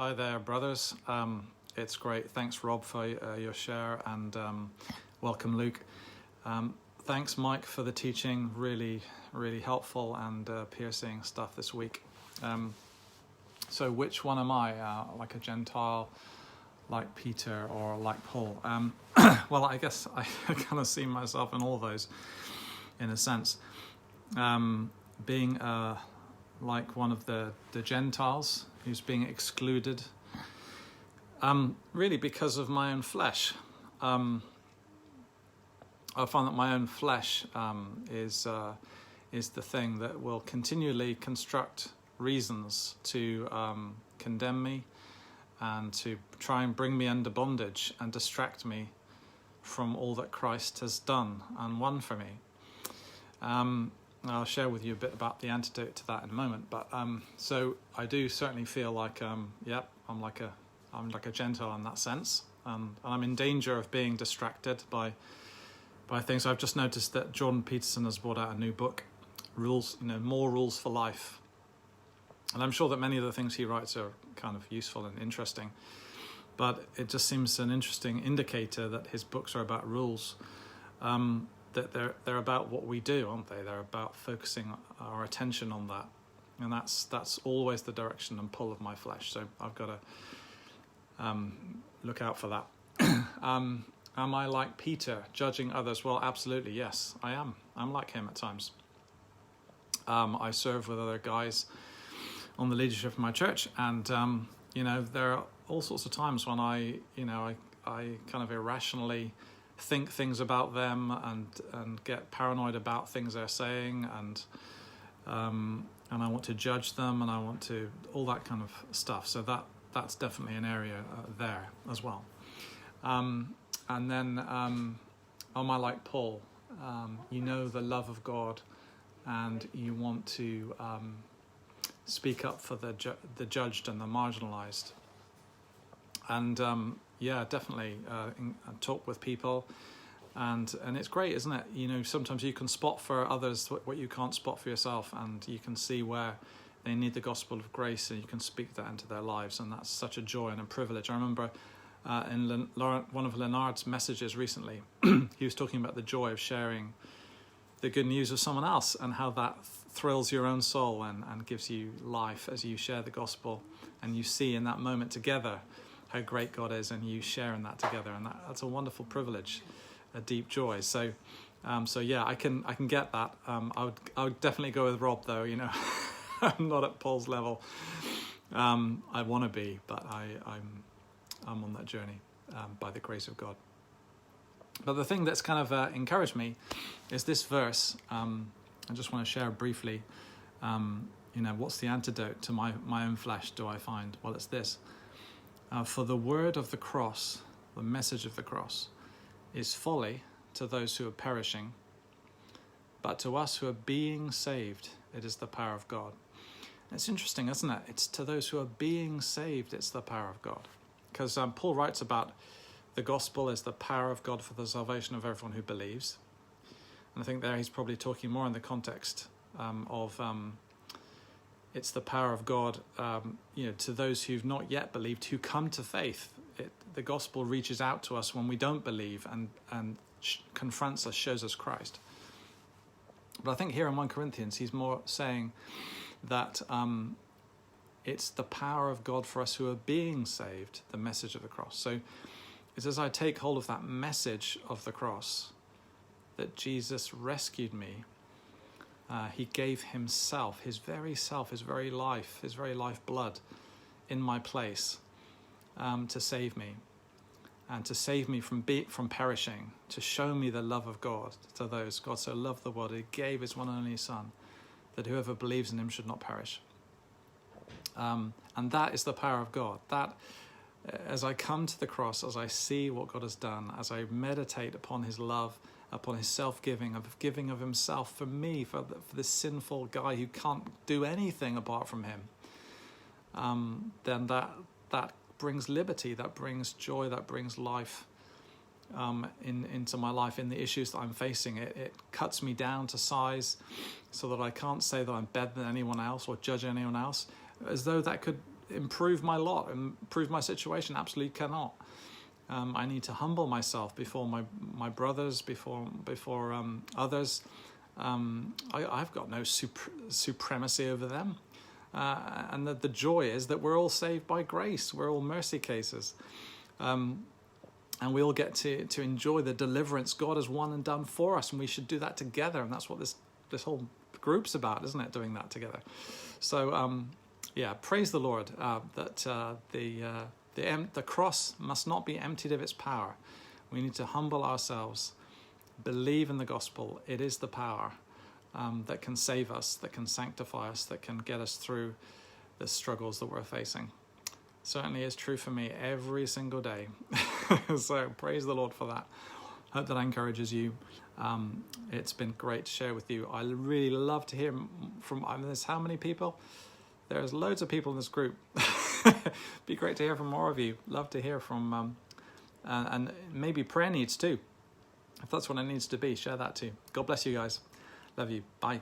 Hi there, brothers. It's great. Thanks, Rob, for your share, and welcome, Luke. Thanks, Mike, for the teaching. Really, really helpful and piercing stuff this week. So which one am I? Like a Gentile, like Peter, or like Paul? Well, I guess I kind of see myself in all those, in a sense. Being like one of the Gentiles who's being excluded, really because of my own flesh. I find that my own flesh is the thing that will continually construct reasons to condemn me and to try and bring me under bondage and distract me from all that Christ has done and won for me. I'll share with you a bit about the antidote to that in a moment. But so I do certainly feel like, I'm like a Gentile in that sense, and I'm in danger of being distracted by things. I've just noticed that Jordan Peterson has brought out a new book, Rules, More Rules for Life, and I'm sure that many of the things he writes are kind of useful and interesting. But it just seems an interesting indicator that his books are about rules. That they're about what we do, aren't they? They're about focusing our attention on that, and that's always the direction and pull of my flesh. So I've got to look out for that. Am I like Peter, judging others? Well, absolutely, yes, I am. I'm like him at times. I serve with other guys on the leadership of my church, and there are all sorts of times when I kind of irrationally think things about them and get paranoid about things they're saying, and I want to judge them, and I want to all that kind of stuff. So that's definitely an area there as well. And then am I like Paul? The love of God, and you want to speak up for the judged and the marginalized. And definitely talk with people, and it's great, isn't it? Sometimes you can spot for others what you can't spot for yourself, and you can see where they need the gospel of grace, and you can speak that into their lives, and that's such a joy and a privilege. I remember in one of Leonard's messages recently, he was talking about the joy of sharing the good news of someone else, and how that thrills your own soul and gives you life as you share the gospel, and you see in that moment together how great God is, and you share in that together, and that's a wonderful privilege, a deep joy. So I can get that. I would definitely go with Rob, though. I'm not at Paul's level. I want to be, but I'm on that journey by the grace of God. But the thing that's kind of encouraged me is this verse. I just want to share briefly. What's the antidote to my own flesh? Do I find? Well, it's this. For the word of the cross, the message of the cross, is folly to those who are perishing, but to us who are being saved, it is the power of God. It's interesting, isn't it? It's to those who are being saved, it's the power of God. Because Paul writes about the gospel is the power of God for the salvation of everyone who believes. And I think there he's probably talking more in the context of it's the power of God, to those who've not yet believed, who come to faith. The gospel reaches out to us when we don't believe and confronts us, shows us Christ. But I think here in 1 Corinthians, he's more saying that it's the power of God for us who are being saved, the message of the cross. So it's as I take hold of that message of the cross that Jesus rescued me. He gave himself, his very life, his very lifeblood in my place to save me, and to save me from perishing, to show me the love of God to those. God so loved the world, he gave his one and only Son, that whoever believes in him should not perish. And that is the power of God. That, as I come to the cross, as I see what God has done, as I meditate upon his love, upon his self-giving, of giving of himself for me, for this sinful guy who can't do anything apart from him, then that brings liberty, that brings joy, that brings life into my life, in the issues that I'm facing. It cuts me down to size so that I can't say that I'm better than anyone else or judge anyone else, as though that could improve my lot, improve my situation. Absolutely cannot. I need to humble myself before my brothers, before others. I've got no supremacy over them. And the joy is that we're all saved by grace. We're all mercy cases. And we all get to enjoy the deliverance God has won and done for us. And we should do that together. And that's what this whole group's about, isn't it? Doing that together. So, praise the Lord that the cross must not be emptied of its power. We need to humble ourselves, believe in the gospel. It is the power that can save us, that can sanctify us, that can get us through the struggles that we're facing. Certainly is true for me every single day. So praise the Lord for that. Hope that encourages you. It's been great to share with you. I really love to hear from, there's how many people? There's loads of people in this group. Be great to hear from more of you. Love to hear from, and maybe prayer needs too. If that's what it needs to be, share that too. God bless you guys. Love you. Bye.